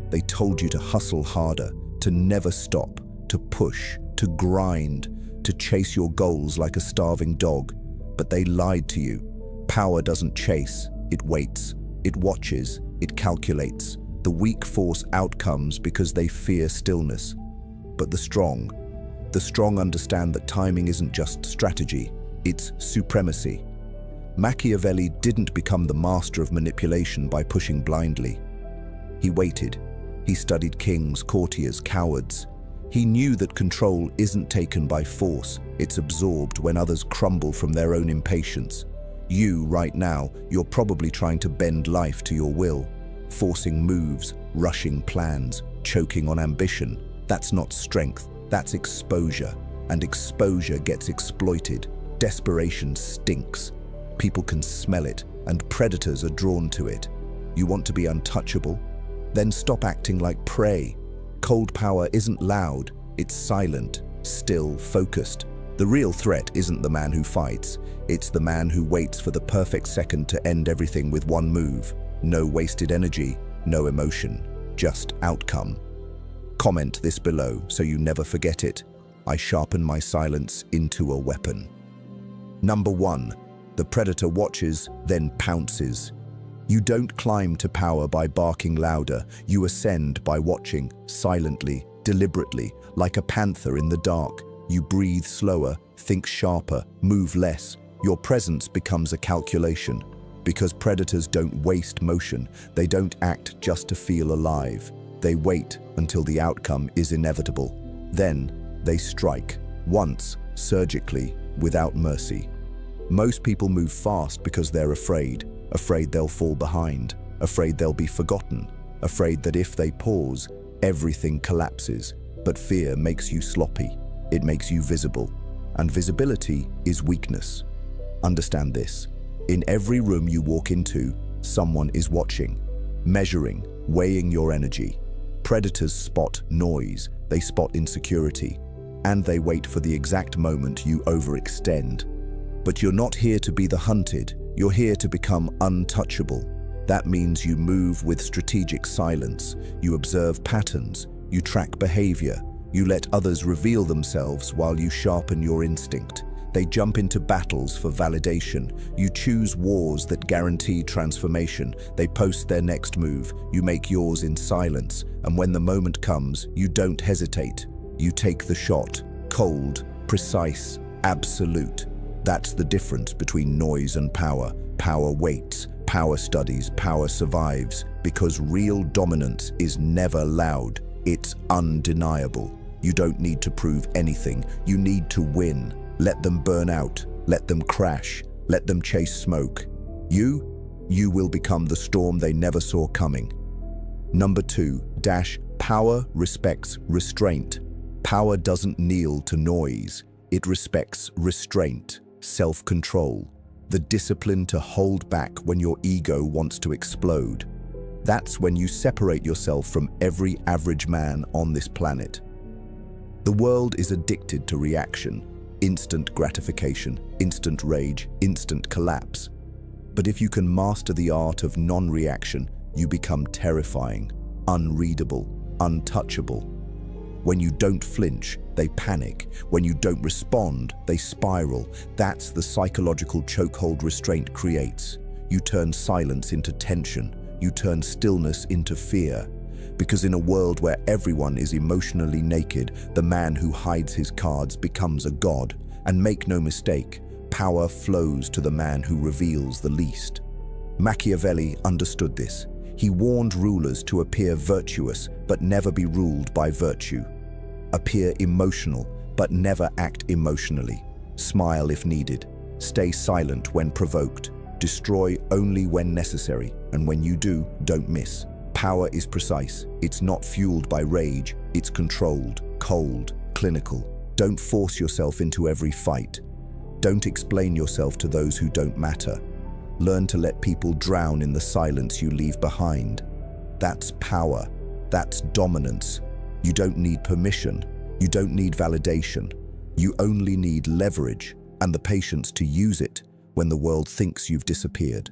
They told you to hustle harder, to never stop, to push, to grind, to chase your goals like a starving dog. But they lied to you. Power doesn't chase, it waits, it watches, it calculates. The weak force outcomes because they fear stillness. But the strong understand that timing isn't just strategy, it's supremacy. Machiavelli didn't become the master of manipulation by pushing blindly. He waited. He studied kings, courtiers, cowards. He knew that control isn't taken by force, it's absorbed when others crumble from their own impatience. You, right now, you're probably trying to bend life to your will, forcing moves, rushing plans, choking on ambition. That's not strength, that's exposure. And exposure gets exploited. Desperation stinks. People can smell it, and predators are drawn to it. You want to be untouchable? Then stop acting like prey. Cold power isn't loud, it's silent, still, focused. The real threat isn't the man who fights, it's the man who waits for the perfect second to end everything with one move. No wasted energy, no emotion, just outcome. Comment this below so you never forget it. I sharpen my silence into a weapon. Number 1. The predator watches, then pounces. You don't climb to power by barking louder. You ascend by watching, silently, deliberately, like a panther in the dark. You breathe slower, think sharper, move less. Your presence becomes a calculation. Because predators don't waste motion, they don't act just to feel alive. They wait until the outcome is inevitable. Then they strike, once, surgically, without mercy. Most people move fast because they're afraid they'll fall behind, afraid they'll be forgotten, afraid that if they pause, everything collapses. But fear makes you sloppy, it makes you visible, and visibility is weakness. Understand this. In every room you walk into, someone is watching, measuring, weighing your energy. Predators spot noise, they spot insecurity, and they wait for the exact moment you overextend. But you're not here to be the hunted, you're here to become untouchable. That means you move with strategic silence, you observe patterns, you track behavior, you let others reveal themselves while you sharpen your instinct. They jump into battles for validation. You choose wars that guarantee transformation. They post their next move. You make yours in silence. And when the moment comes, you don't hesitate. You take the shot. Cold, precise, absolute. That's the difference between noise and power. Power waits. Power studies. Power survives. Because real dominance is never loud. It's undeniable. You don't need to prove anything. You need to win. Let them burn out, let them crash, let them chase smoke. You will become the storm they never saw coming. Number 2, power respects restraint. Power doesn't kneel to noise. It respects restraint, self-control, the discipline to hold back when your ego wants to explode. That's when you separate yourself from every average man on this planet. The world is addicted to reaction. Instant gratification, instant rage, instant collapse. But if you can master the art of non-reaction, you become terrifying, unreadable, untouchable. When you don't flinch, they panic. When you don't respond, they spiral. That's the psychological chokehold restraint creates. You turn silence into tension. You turn stillness into fear. Because in a world where everyone is emotionally naked, the man who hides his cards becomes a god. And make no mistake, power flows to the man who reveals the least. Machiavelli understood this. He warned rulers to appear virtuous, but never be ruled by virtue. Appear emotional, but never act emotionally. Smile if needed. Stay silent when provoked. Destroy only when necessary, and when you do, don't miss. Power is precise. It's not fueled by rage. It's controlled, cold, clinical. Don't force yourself into every fight. Don't explain yourself to those who don't matter. Learn to let people drown in the silence you leave behind. That's power. That's dominance. You don't need permission. You don't need validation. You only need leverage and the patience to use it when the world thinks you've disappeared.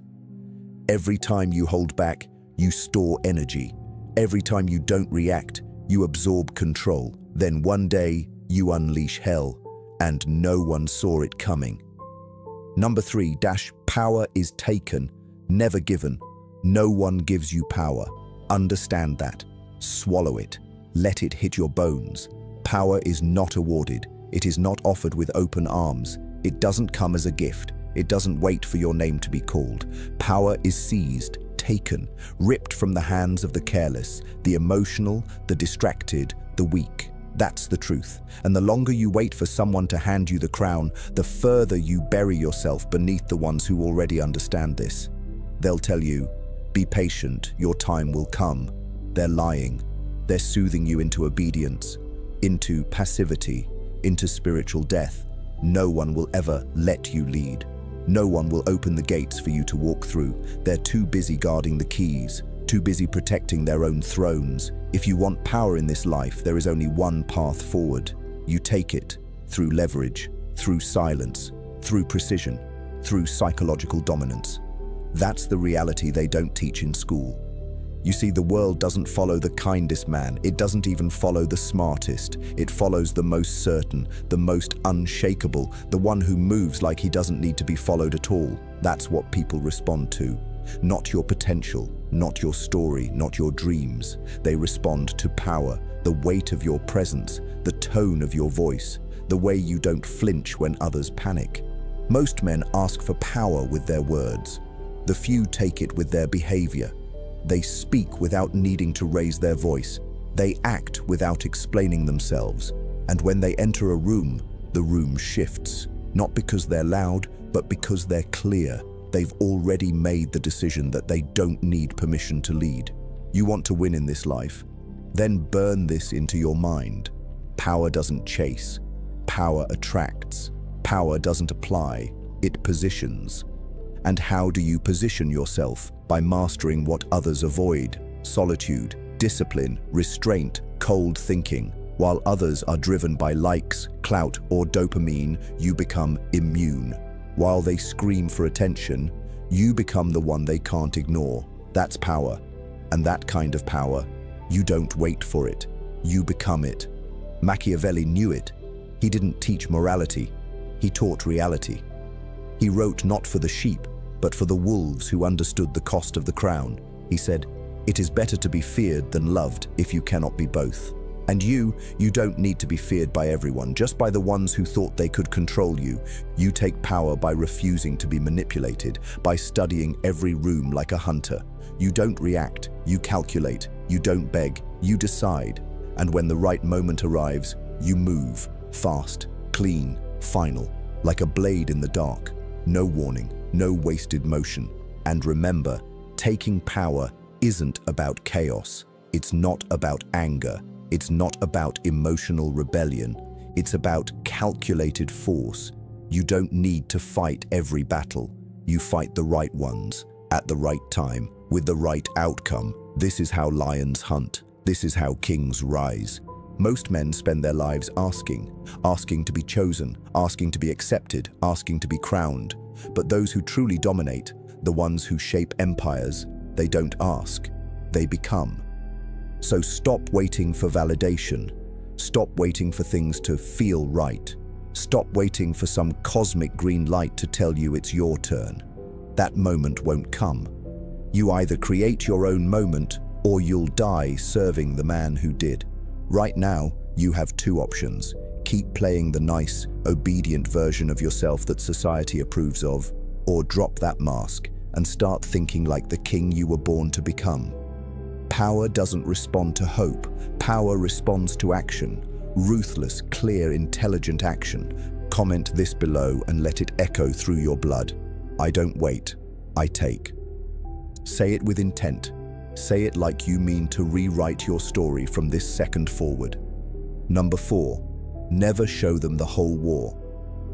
Every time you hold back, you store energy. Every time you don't react, you absorb control. Then one day, you unleash hell, and no one saw it coming. Number 3, power is taken, never given. No one gives you power. Understand that. Swallow it. Let it hit your bones. Power is not awarded. It is not offered with open arms. It doesn't come as a gift. It doesn't wait for your name to be called. Power is seized, taken, ripped from the hands of the careless, the emotional, the distracted, the weak. That's the truth. And the longer you wait for someone to hand you the crown, the further you bury yourself beneath the ones who already understand this. They'll tell you, be patient, your time will come. They're lying. They're soothing you into obedience, into passivity, into spiritual death. No one will ever let you lead. No one will open the gates for you to walk through. They're too busy guarding the keys, too busy protecting their own thrones. If you want power in this life, there is only one path forward. You take it through leverage, through silence, through precision, through psychological dominance. That's the reality they don't teach in school. You see, the world doesn't follow the kindest man. It doesn't even follow the smartest. It follows the most certain, the most unshakable, the one who moves like he doesn't need to be followed at all. That's what people respond to. Not your potential, not your story, not your dreams. They respond to power, the weight of your presence, the tone of your voice, the way you don't flinch when others panic. Most men ask for power with their words. The few take it with their behavior. They speak without needing to raise their voice. They act without explaining themselves. And when they enter a room, the room shifts. Not because they're loud, but because they're clear. They've already made the decision that they don't need permission to lead. You want to win in this life? Then burn this into your mind. Power doesn't chase. Power attracts. Power doesn't apply. It positions. And how do you position yourself? By mastering what others avoid: solitude, discipline, restraint, cold thinking. While others are driven by likes, clout, or dopamine, you become immune. While they scream for attention, you become the one they can't ignore. That's power. And that kind of power, you don't wait for it. You become it. Machiavelli knew it. He didn't teach morality. He taught reality. He wrote not for the sheep, but for the wolves who understood the cost of the crown. He said, "It is better to be feared than loved if you cannot be both." And you don't need to be feared by everyone, just by the ones who thought they could control you. You take power by refusing to be manipulated, by studying every room like a hunter. You don't react, you calculate, you don't beg, you decide. And when the right moment arrives, you move, fast, clean, final, like a blade in the dark. No warning, no wasted motion. And remember, taking power isn't about chaos. It's not about anger. It's not about emotional rebellion. It's about calculated force. You don't need to fight every battle. You fight the right ones, at the right time, with the right outcome. This is how lions hunt. This is how kings rise. Most men spend their lives asking to be chosen, asking to be accepted, asking to be crowned. But those who truly dominate, the ones who shape empires, they don't ask, they become. So stop waiting for validation. Stop waiting for things to feel right. Stop waiting for some cosmic green light to tell you it's your turn. That moment won't come. You either create your own moment, or you'll die serving the man who did. Right now, you have two options. Keep playing the nice, obedient version of yourself that society approves of, or drop that mask and start thinking like the king you were born to become. Power doesn't respond to hope. Power responds to action. Ruthless, clear, intelligent action. Comment this below and let it echo through your blood. I don't wait, I take. Say it with intent. Say it like you mean to rewrite your story from this second forward. Number 4, never show them the whole war.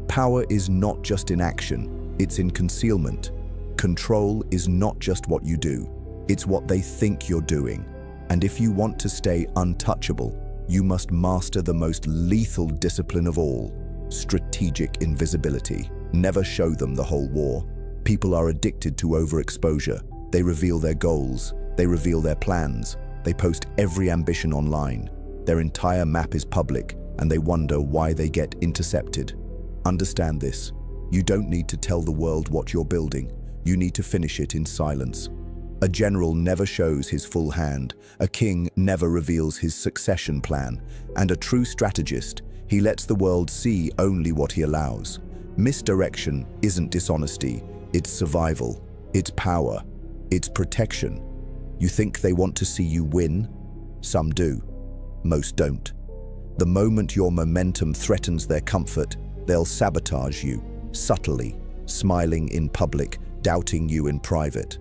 Power is not just in action, it's in concealment. Control is not just what you do, it's what they think you're doing. And if you want to stay untouchable, you must master the most lethal discipline of all: strategic invisibility. Never show them the whole war. People are addicted to overexposure. They reveal their goals. They reveal their plans. They post every ambition online. Their entire map is public, and they wonder why they get intercepted. Understand this. You don't need to tell the world what you're building. You need to finish it in silence. A general never shows his full hand. A king never reveals his succession plan. And a true strategist, he lets the world see only what he allows. Misdirection isn't dishonesty. It's survival. It's power. It's protection. You think they want to see you win? Some do. Most don't. The moment your momentum threatens their comfort, they'll sabotage you, subtly, smiling in public, doubting you in private.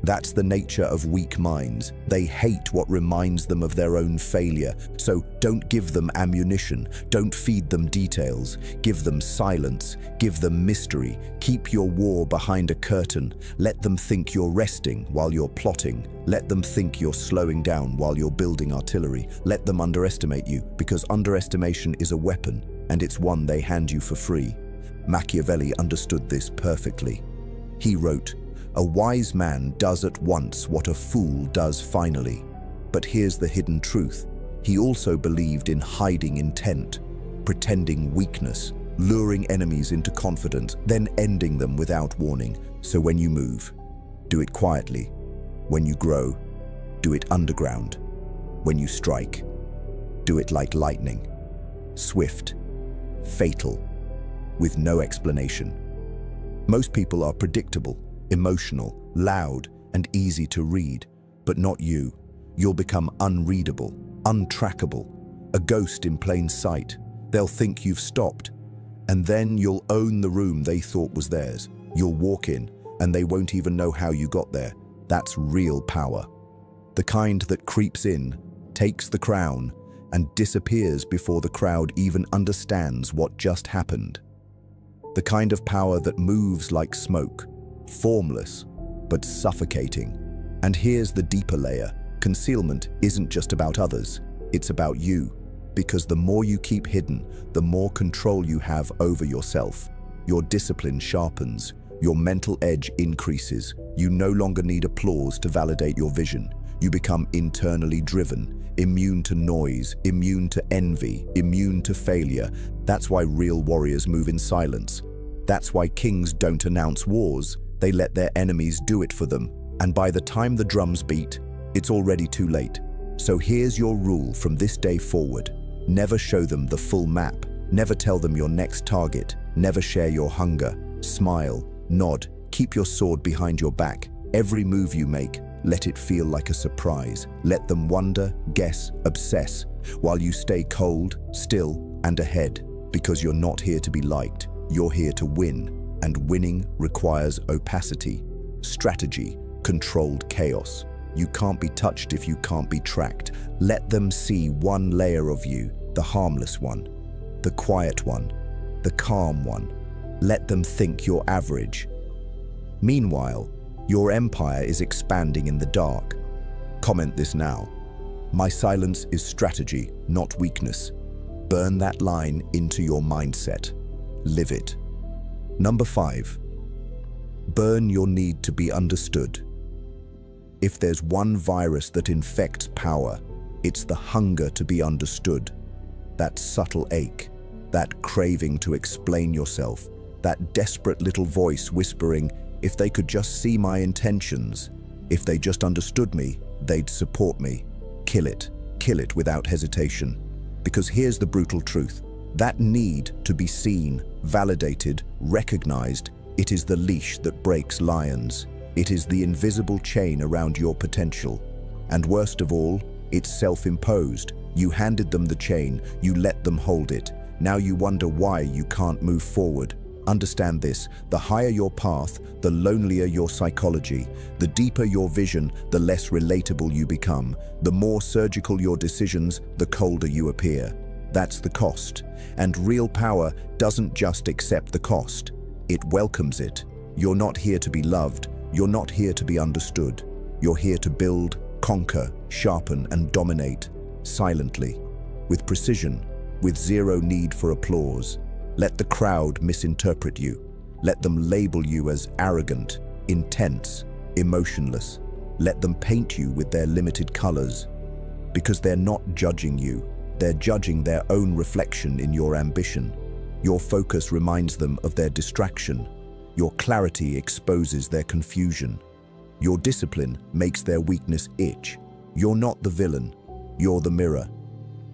That's the nature of weak minds. They hate what reminds them of their own failure. So don't give them ammunition. Don't feed them details. Give them silence. Give them mystery. Keep your war behind a curtain. Let them think you're resting while you're plotting. Let them think you're slowing down while you're building artillery. Let them underestimate you, because underestimation is a weapon, and it's one they hand you for free. Machiavelli understood this perfectly. He wrote, "A wise man does at once what a fool does finally." But here's the hidden truth. He also believed in hiding intent, pretending weakness, luring enemies into confidence, then ending them without warning. So when you move, do it quietly. When you grow, do it underground. When you strike, do it like lightning. Swift, fatal, with no explanation. Most people are predictable, emotional, loud, and easy to read, but not you. You'll become unreadable, untrackable, a ghost in plain sight. They'll think you've stopped, and then you'll own the room they thought was theirs. You'll walk in, and they won't even know how you got there. That's real power. The kind that creeps in, takes the crown, and disappears before the crowd even understands what just happened. The kind of power that moves like smoke, formless, but suffocating. And here's the deeper layer. Concealment isn't just about others, it's about you. Because the more you keep hidden, the more control you have over yourself. Your discipline sharpens, your mental edge increases. You no longer need applause to validate your vision. You become internally driven, immune to noise, immune to envy, immune to failure. That's why real warriors move in silence. That's why kings don't announce wars. They let their enemies do it for them. And by the time the drums beat, it's already too late. So here's your rule from this day forward. Never show them the full map. Never tell them your next target. Never share your hunger. Smile, nod, keep your sword behind your back. Every move you make, let it feel like a surprise. Let them wonder, guess, obsess, while you stay cold, still, and ahead. Because you're not here to be liked. You're here to win. And winning requires opacity, strategy, controlled chaos. You can't be touched if you can't be tracked. Let them see one layer of you, the harmless one, the quiet one, the calm one. Let them think you're average. Meanwhile, your empire is expanding in the dark. Comment this now. My silence is strategy, not weakness. Burn that line into your mindset. Live it. Number 5. Burn your need to be understood. If there's one virus that infects power, it's the hunger to be understood. That subtle ache, that craving to explain yourself, that desperate little voice whispering, if they could just see my intentions, if they just understood me, they'd support me. Kill it without hesitation. Because here's the brutal truth. That need to be seen, validated, recognized, it is the leash that breaks lions. It is the invisible chain around your potential. And worst of all, it's self-imposed. You handed them the chain, you let them hold it. Now you wonder why you can't move forward. Understand this, the higher your path, the lonelier your psychology. The deeper your vision, the less relatable you become. The more surgical your decisions, the colder you appear. That's the cost. And real power doesn't just accept the cost. It welcomes it. You're not here to be loved. You're not here to be understood. You're here to build, conquer, sharpen, and dominate. Silently. With precision. With zero need for applause. Let the crowd misinterpret you. Let them label you as arrogant, intense, emotionless. Let them paint you with their limited colors. Because they're not judging you, they're judging their own reflection in your ambition. Your focus reminds them of their distraction. Your clarity exposes their confusion. Your discipline makes their weakness itch. You're not the villain, you're the mirror.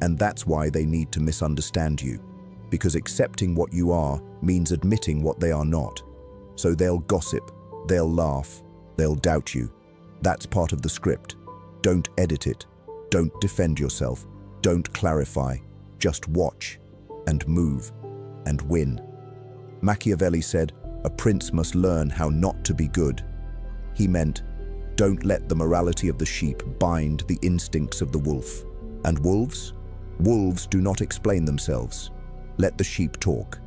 And that's why they need to misunderstand you. Because accepting what you are means admitting what they are not. So they'll gossip, they'll laugh, they'll doubt you. That's part of the script. Don't edit it. Don't defend yourself. Don't clarify. Just watch and move and win. Machiavelli said, "A prince must learn how not to be good." He meant, don't let the morality of the sheep bind the instincts of the wolf. And wolves? Wolves do not explain themselves. Let the sheep talk.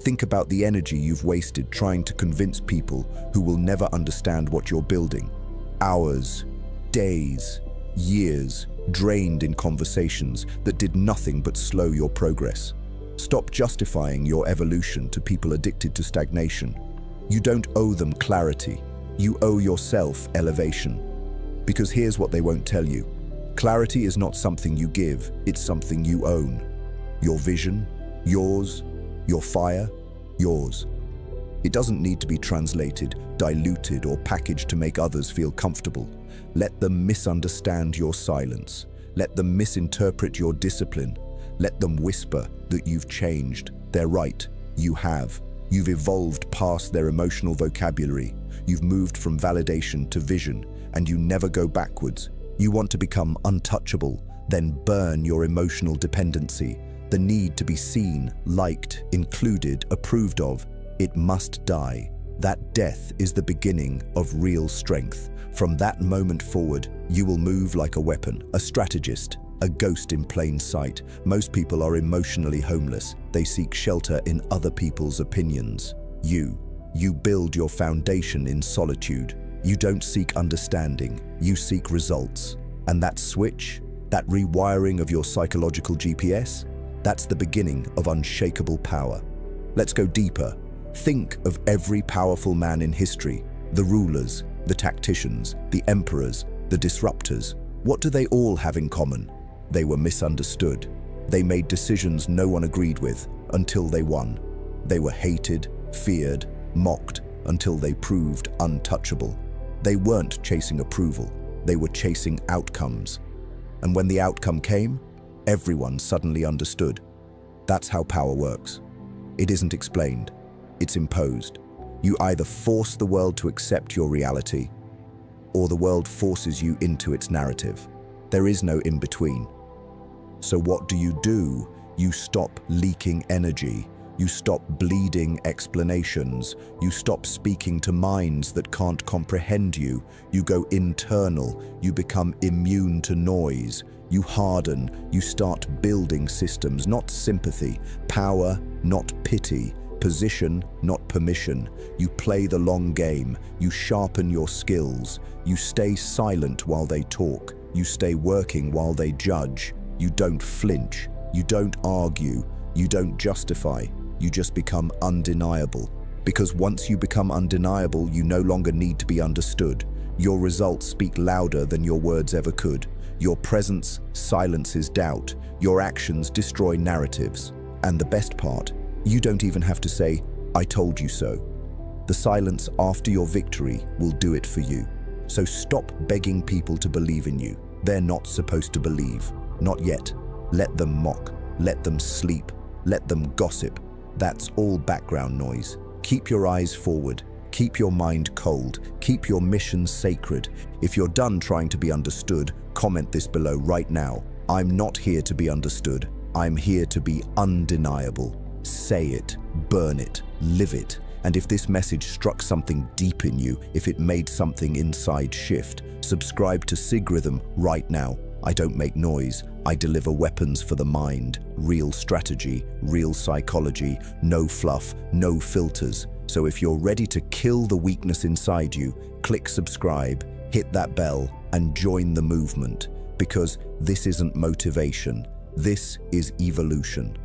Think about the energy you've wasted trying to convince people who will never understand what you're building. Hours, days, years drained in conversations that did nothing but slow your progress. Stop justifying your evolution to people addicted to stagnation. You don't owe them clarity. You owe yourself elevation. Because here's what they won't tell you. Clarity is not something you give, it's something you own. Your vision, yours. Your fire, yours. It doesn't need to be translated, diluted, or packaged to make others feel comfortable. Let them misunderstand your silence. Let them misinterpret your discipline. Let them whisper that you've changed. They're right, you have. You've evolved past their emotional vocabulary. You've moved from validation to vision, and you never go backwards. You want to become untouchable, then burn your emotional dependency. The need to be seen, liked, included, approved of, it must die. That death is the beginning of real strength. From that moment forward, you will move like a weapon, a strategist, a ghost in plain sight. Most people are emotionally homeless. They seek shelter in other people's opinions. You build your foundation in solitude. You don't seek understanding, you seek results. And that switch, that rewiring of your psychological GPS, that's the beginning of unshakable power. Let's go deeper. Think of every powerful man in history, the rulers, the tacticians, the emperors, the disruptors. What do they all have in common? They were misunderstood. They made decisions no one agreed with until they won. They were hated, feared, mocked until they proved untouchable. They weren't chasing approval, they were chasing outcomes. And when the outcome came, everyone suddenly understood. That's how power works. It isn't explained, it's imposed. You either force the world to accept your reality, or the world forces you into its narrative. There is no in-between. So what do? You stop leaking energy. You stop bleeding explanations. You stop speaking to minds that can't comprehend you. You go internal. You become immune to noise. You harden. You start building systems, not sympathy. Power, not pity. Position, not permission. You play the long game. You sharpen your skills. You stay silent while they talk. You stay working while they judge. You don't flinch. You don't argue. You don't justify. You just become undeniable. Because once you become undeniable, you no longer need to be understood. Your results speak louder than your words ever could. Your presence silences doubt. Your actions destroy narratives. And the best part, you don't even have to say, "I told you so." The silence after your victory will do it for you. So stop begging people to believe in you. They're not supposed to believe. Not yet. Let them mock. Let them sleep. Let them gossip. That's all background noise. Keep your eyes forward. Keep your mind cold. Keep your mission sacred. If you're done trying to be understood, comment this below right now. I'm not here to be understood. I'm here to be undeniable. Say it, burn it, live it. And if this message struck something deep in you, if it made something inside shift, subscribe to Sigrhythm right now. I don't make noise, I deliver weapons for the mind, real strategy, real psychology, no fluff, no filters. So if you're ready to kill the weakness inside you, click subscribe, hit that bell, and join the movement. Because this isn't motivation, this is evolution.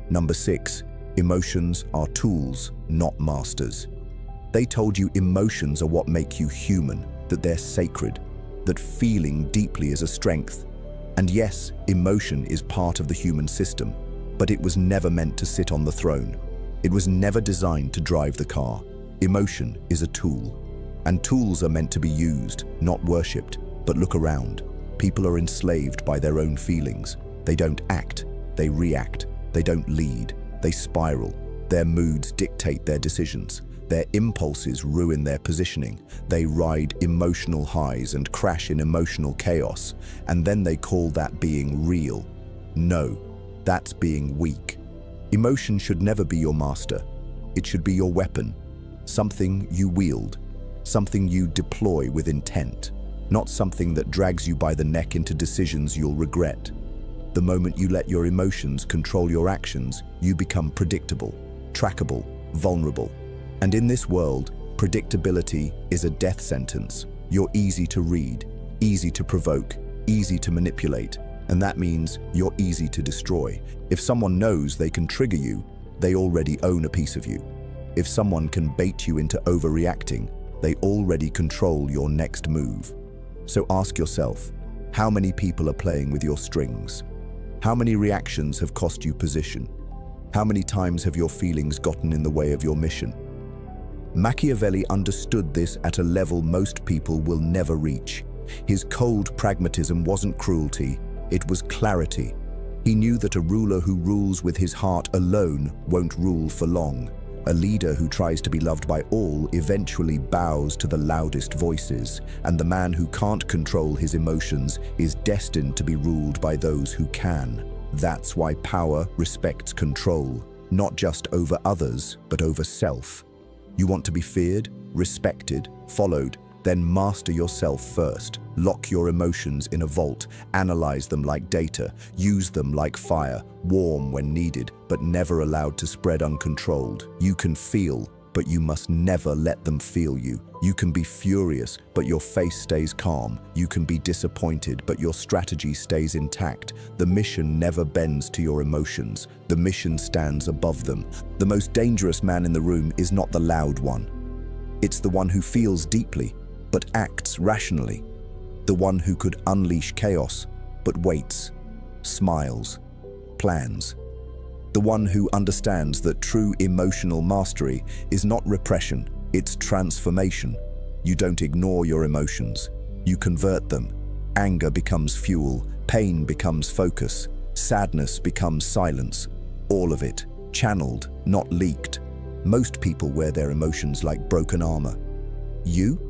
Number 6, Emotions are tools, not masters. They told you emotions are what make you human, that they're sacred, that feeling deeply is a strength. And yes, emotion is part of the human system, but it was never meant to sit on the throne. It was never designed to drive the car. Emotion is a tool, and tools are meant to be used, not worshipped. But look around. People are enslaved by their own feelings. They don't act, they react. They don't lead, they spiral. Their moods dictate their decisions. Their impulses ruin their positioning. They ride emotional highs and crash in emotional chaos, and then they call that being real. No, that's being weak. Emotion should never be your master. It should be your weapon, something you wield, something you deploy with intent, not something that drags you by the neck into decisions you'll regret. The moment you let your emotions control your actions, you become predictable, trackable, vulnerable. And in this world, predictability is a death sentence. You're easy to read, easy to provoke, easy to manipulate, and that means you're easy to destroy. If someone knows they can trigger you, they already own a piece of you. If someone can bait you into overreacting, they already control your next move. So ask yourself, how many people are playing with your strings? How many reactions have cost you position? How many times have your feelings gotten in the way of your mission? Machiavelli understood this at a level most people will never reach. His cold pragmatism wasn't cruelty, it was clarity. He knew that a ruler who rules with his heart alone won't rule for long. A leader who tries to be loved by all eventually bows to the loudest voices, and the man who can't control his emotions is destined to be ruled by those who can. That's why power respects control, not just over others, but over self. You want to be feared, respected, followed, then master yourself first. Lock your emotions in a vault, analyze them like data, use them like fire, warm when needed, but never allowed to spread uncontrolled. You can feel, but you must never let them feel you. You can be furious, but your face stays calm. You can be disappointed, but your strategy stays intact. The mission never bends to your emotions. The mission stands above them. The most dangerous man in the room is not the loud one. It's the one who feels deeply, but acts rationally. The one who could unleash chaos, but waits, smiles, plans. The one who understands that true emotional mastery is not repression, it's transformation. You don't ignore your emotions, you convert them. Anger becomes fuel, pain becomes focus, sadness becomes silence. All of it, channeled, not leaked. Most people wear their emotions like broken armor. You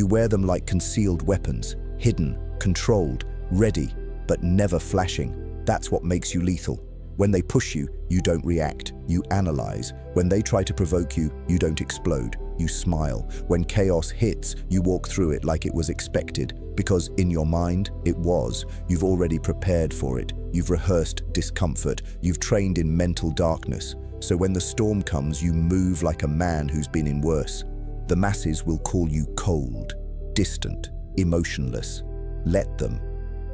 wear them like concealed weapons, hidden, controlled, ready, but never flashing. That's what makes you lethal. When they push you, you don't react, you analyze. When they try to provoke you, you don't explode, you smile. When chaos hits, you walk through it like it was expected, because in your mind, it was. You've already prepared for it. You've rehearsed discomfort. You've trained in mental darkness. So when the storm comes, you move like a man who's been in worse. The masses will call you cold, distant, emotionless. Let them.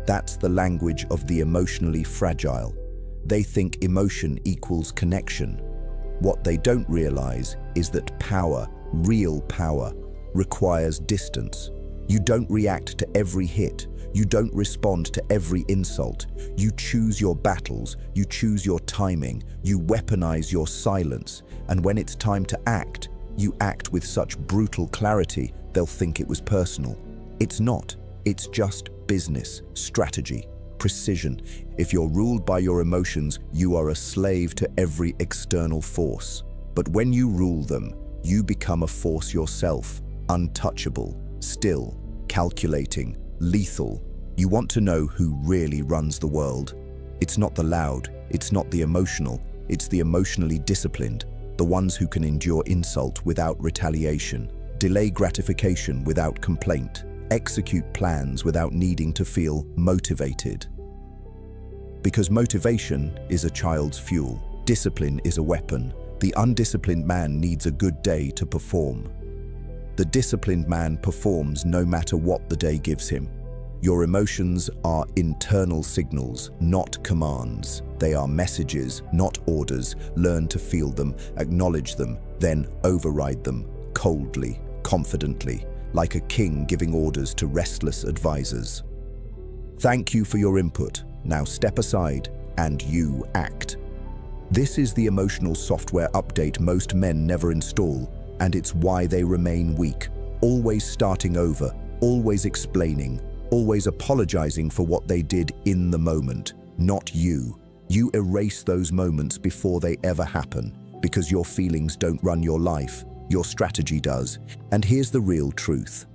That's the language of the emotionally fragile. They think emotion equals connection. What they don't realize is that power, real power, requires distance. You don't react to every hit. You don't respond to every insult. You choose your battles. You choose your timing. You weaponize your silence. And when it's time to act, you act with such brutal clarity, they'll think it was personal. It's not. It's just business, strategy, precision. If you're ruled by your emotions, you are a slave to every external force. But when you rule them, you become a force yourself, untouchable, still, calculating, lethal. You want to know who really runs the world. It's not the loud, it's not the emotional, it's the emotionally disciplined. The ones who can endure insult without retaliation, delay gratification without complaint, execute plans without needing to feel motivated. Because motivation is a child's fuel, discipline is a weapon. The undisciplined man needs a good day to perform. The disciplined man performs no matter what the day gives him. Your emotions are internal signals, not commands. They are messages, not orders. Learn to feel them, acknowledge them, then override them, coldly, confidently, like a king giving orders to restless advisors. Thank you for your input. Now step aside and you act. This is the emotional software update most men never install, and it's why they remain weak, always starting over, always explaining, always apologizing for what they did in the moment, not you. You erase those moments before they ever happen, because your feelings don't run your life, your strategy does. And here's the real truth.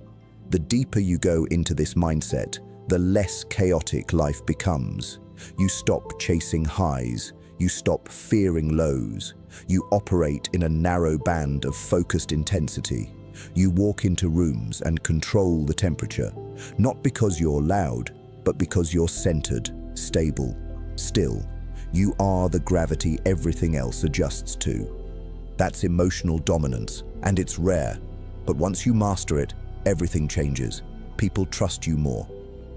The deeper you go into this mindset, the less chaotic life becomes. You stop chasing highs. You stop fearing lows. You operate in a narrow band of focused intensity. You walk into rooms and control the temperature, not because you're loud, but because you're centered, stable, still. You are the gravity everything else adjusts to. That's emotional dominance, and it's rare. But once you master it, everything changes. People trust you more.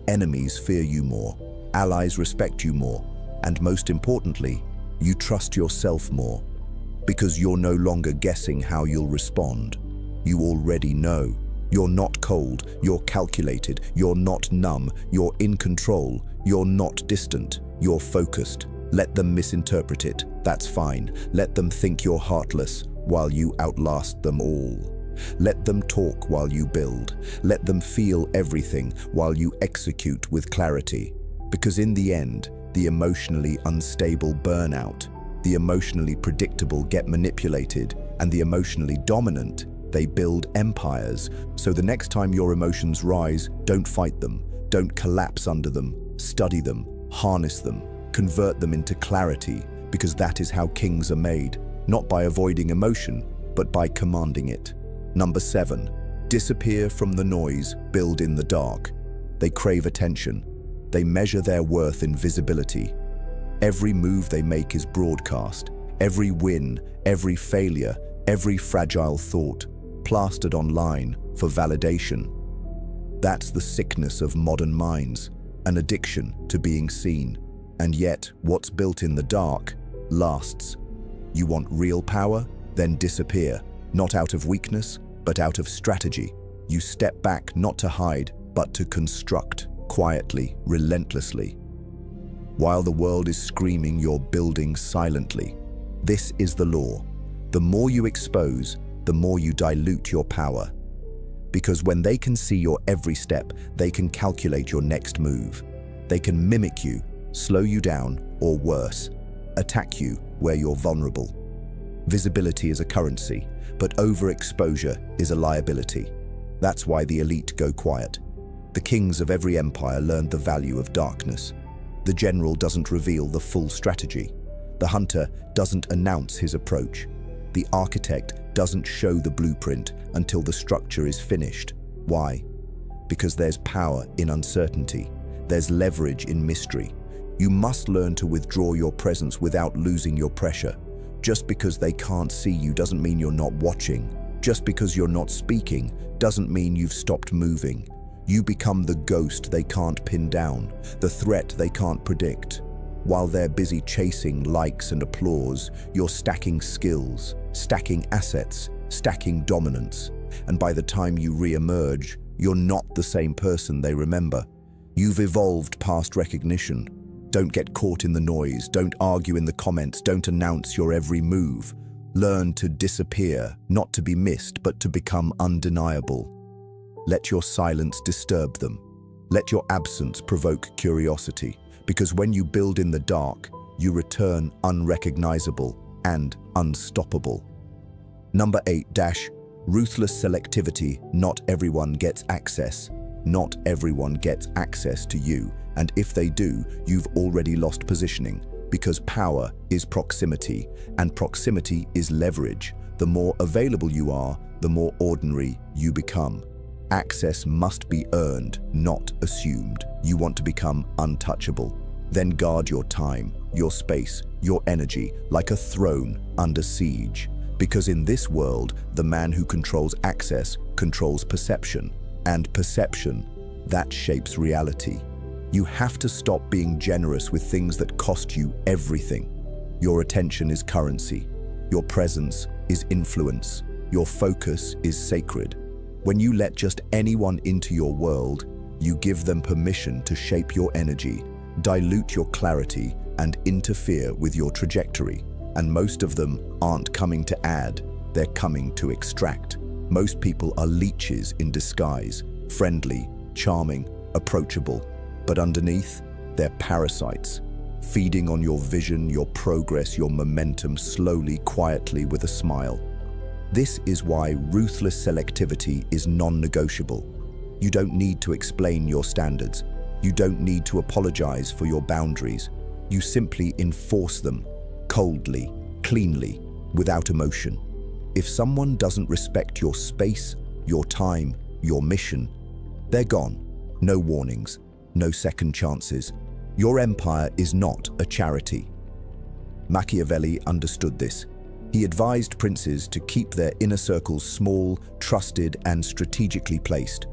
Enemies fear you more. Allies respect you more. And most importantly, you trust yourself more. Because you're no longer guessing how you'll respond. You already know. You're not cold, you're calculated, you're not numb, you're in control, you're not distant, you're focused. Let them misinterpret it, that's fine. Let them think you're heartless while you outlast them all. Let them talk while you build. Let them feel everything while you execute with clarity. Because in the end, the emotionally unstable burn out, the emotionally predictable get manipulated, and the emotionally dominant, they build empires. So the next time your emotions rise, don't fight them, don't collapse under them, study them, harness them, convert them into clarity, because that is how kings are made, not by avoiding emotion, but by commanding it. Number 7, disappear from the noise, build in the dark. They crave attention. They measure their worth in visibility. Every move they make is broadcast. Every win, every failure, every fragile thought, plastered online for validation. That's the sickness of modern minds, an addiction to being seen. And yet, what's built in the dark lasts. You want real power? Then disappear. Not out of weakness, but out of strategy. You step back not to hide, but to construct, quietly, relentlessly. While the world is screaming, you're building silently. This is the law. The more you expose, the more you dilute your power. Because when they can see your every step, they can calculate your next move. They can mimic you, slow you down, or worse, attack you where you're vulnerable. Visibility is a currency, but overexposure is a liability. That's why the elite go quiet. The kings of every empire learned the value of darkness. The general doesn't reveal the full strategy. The hunter doesn't announce his approach. The architect doesn't show the blueprint until the structure is finished. Why? Because there's power in uncertainty. There's leverage in mystery. You must learn to withdraw your presence without losing your pressure. Just because they can't see you doesn't mean you're not watching. Just because you're not speaking doesn't mean you've stopped moving. You become the ghost they can't pin down, the threat they can't predict. While they're busy chasing likes and applause, you're stacking skills, stacking assets, stacking dominance. And by the time you re-emerge, you're not the same person they remember. You've evolved past recognition. Don't get caught in the noise, don't argue in the comments, don't announce your every move. Learn to disappear, not to be missed, but to become undeniable. Let your silence disturb them. Let your absence provoke curiosity. Because when you build in the dark, you return unrecognizable and unstoppable. Number 8, ruthless selectivity. Not everyone gets access. Not everyone gets access to you. And if they do, you've already lost positioning. Because power is proximity, and proximity is leverage. The more available you are, the more ordinary you become. Access must be earned, not assumed. You want to become untouchable. Then guard your time, your space, your energy like a throne under siege. Because in this world, the man who controls access controls perception. And perception, that shapes reality. You have to stop being generous with things that cost you everything. Your attention is currency. Your presence is influence. Your focus is sacred. When you let just anyone into your world, you give them permission to shape your energy, dilute your clarity, and interfere with your trajectory. And most of them aren't coming to add, they're coming to extract. Most people are leeches in disguise, friendly, charming, approachable. But underneath, they're parasites, feeding on your vision, your progress, your momentum, slowly, quietly, with a smile. This is why ruthless selectivity is non-negotiable. You don't need to explain your standards. You don't need to apologize for your boundaries. You simply enforce them, coldly, cleanly, without emotion. If someone doesn't respect your space, your time, your mission, they're gone. No warnings, no second chances. Your empire is not a charity. Machiavelli understood this. He advised princes to keep their inner circles small, trusted, and strategically placed.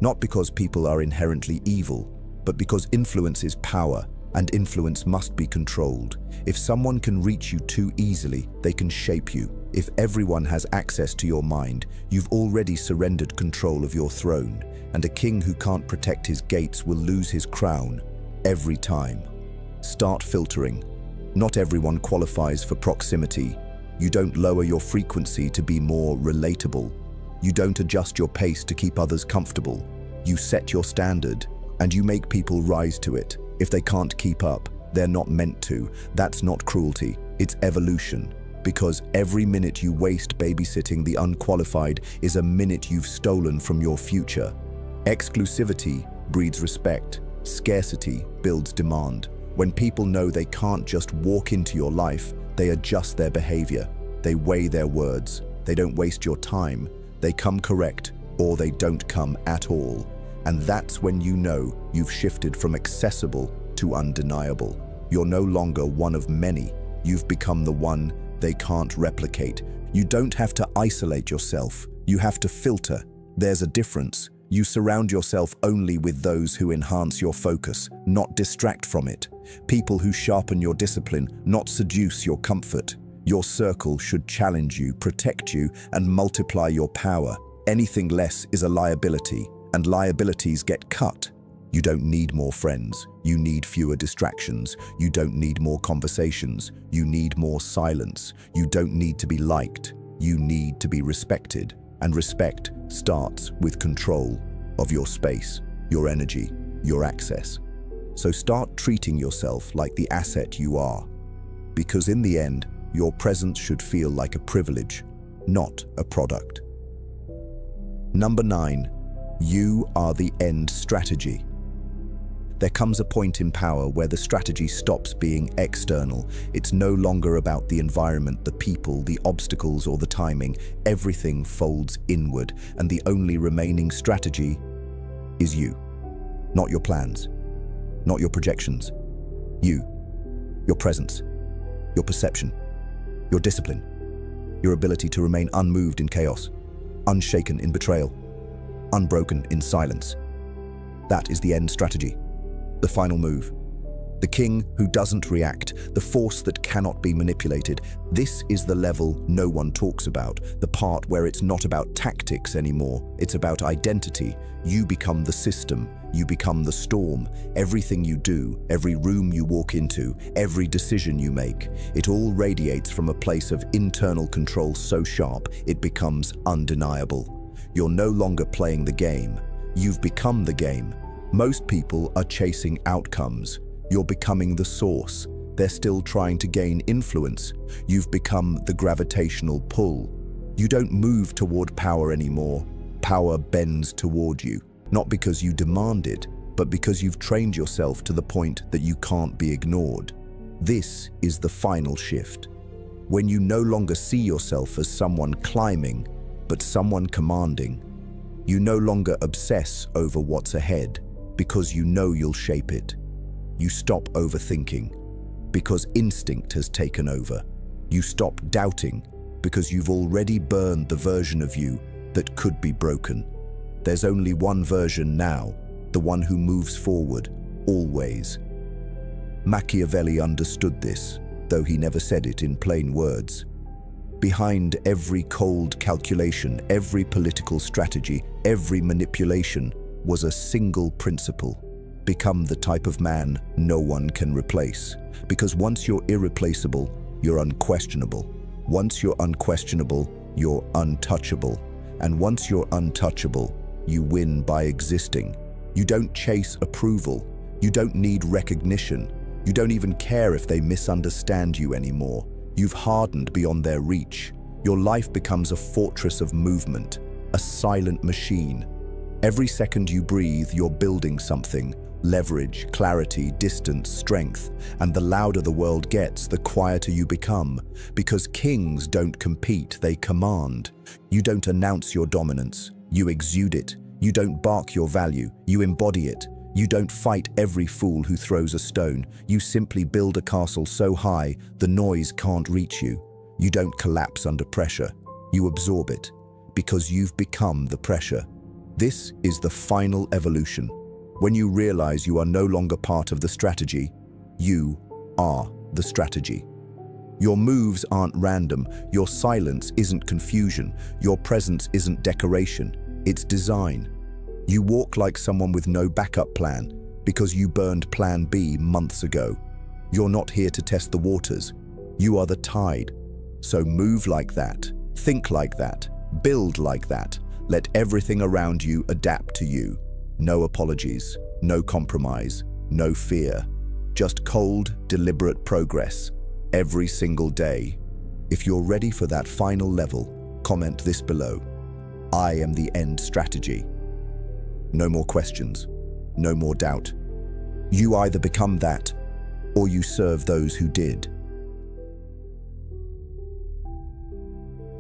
Not because people are inherently evil, but because influence is power, and influence must be controlled. If someone can reach you too easily, they can shape you. If everyone has access to your mind, you've already surrendered control of your throne, and a king who can't protect his gates will lose his crown every time. Start filtering. Not everyone qualifies for proximity. You don't lower your frequency to be more relatable. You don't adjust your pace to keep others comfortable. You set your standard, and you make people rise to it. If they can't keep up, they're not meant to. That's not cruelty, it's evolution. Because every minute you waste babysitting the unqualified is a minute you've stolen from your future. Exclusivity breeds respect. Scarcity builds demand. When people know they can't just walk into your life, they adjust their behavior. They weigh their words. They don't waste your time. They come correct, or they don't come at all. And that's when you know you've shifted from accessible to undeniable. You're no longer one of many. You've become the one they can't replicate. You don't have to isolate yourself. You have to filter. There's a difference. You surround yourself only with those who enhance your focus, not distract from it. People who sharpen your discipline, not seduce your comfort. Your circle should challenge you, protect you, and multiply your power. Anything less is a liability, and liabilities get cut. You don't need more friends. You need fewer distractions. You don't need more conversations. You need more silence. You don't need to be liked. You need to be respected. And respect starts with control of your space, your energy, your access. So start treating yourself like the asset you are. Because in the end, your presence should feel like a privilege, not a product. Number 9, you are the end strategy. There comes a point in power where the strategy stops being external. It's no longer about the environment, the people, the obstacles, or the timing. Everything folds inward, and the only remaining strategy is you. Not your plans, not your projections. You, your presence, your perception, your discipline, your ability to remain unmoved in chaos, unshaken in betrayal, unbroken in silence. That is the end strategy. The final move. The king who doesn't react, the force that cannot be manipulated. This is the level no one talks about, the part where it's not about tactics anymore, it's about identity. You become the system, you become the storm. Everything you do, every room you walk into, every decision you make, it all radiates from a place of internal control so sharp it becomes undeniable. You're no longer playing the game, you've become the game. Most people are chasing outcomes. You're becoming the source. They're still trying to gain influence. You've become the gravitational pull. You don't move toward power anymore. Power bends toward you, not because you demand it, but because you've trained yourself to the point that you can't be ignored. This is the final shift. When you no longer see yourself as someone climbing, but someone commanding. You no longer obsess over what's ahead, because you know you'll shape it. You stop overthinking, because instinct has taken over. You stop doubting, because you've already burned the version of you that could be broken. There's only one version now, the one who moves forward, always. Machiavelli understood this, though he never said it in plain words. Behind every cold calculation, every political strategy, every manipulation was a single principle: become the type of man no one can replace. Because once you're irreplaceable, you're unquestionable. Once you're unquestionable, you're untouchable. And once you're untouchable, you win by existing. You don't chase approval. You don't need recognition. You don't even care if they misunderstand you anymore. You've hardened beyond their reach. Your life becomes a fortress of movement, a silent machine. Every second you breathe, you're building something: leverage, clarity, distance, strength. And the louder the world gets, the quieter you become. Because kings don't compete, they command. You don't announce your dominance, you exude it. You don't bark your value, you embody it. You don't fight every fool who throws a stone. You simply build a castle so high, the noise can't reach you. You don't collapse under pressure, you absorb it. Because you've become the pressure. This is the final evolution. When you realize you are no longer part of the strategy, you are the strategy. Your moves aren't random, your silence isn't confusion, your presence isn't decoration, it's design. You walk like someone with no backup plan because you burned plan B months ago. You're not here to test the waters, you are the tide. So move like that, think like that, build like that. Let everything around you adapt to you. No apologies, no compromise, no fear. Just cold, deliberate progress, every single day. If you're ready for that final level, comment this below: I am the end strategy. No more questions, no more doubt. You either become that, or you serve those who did.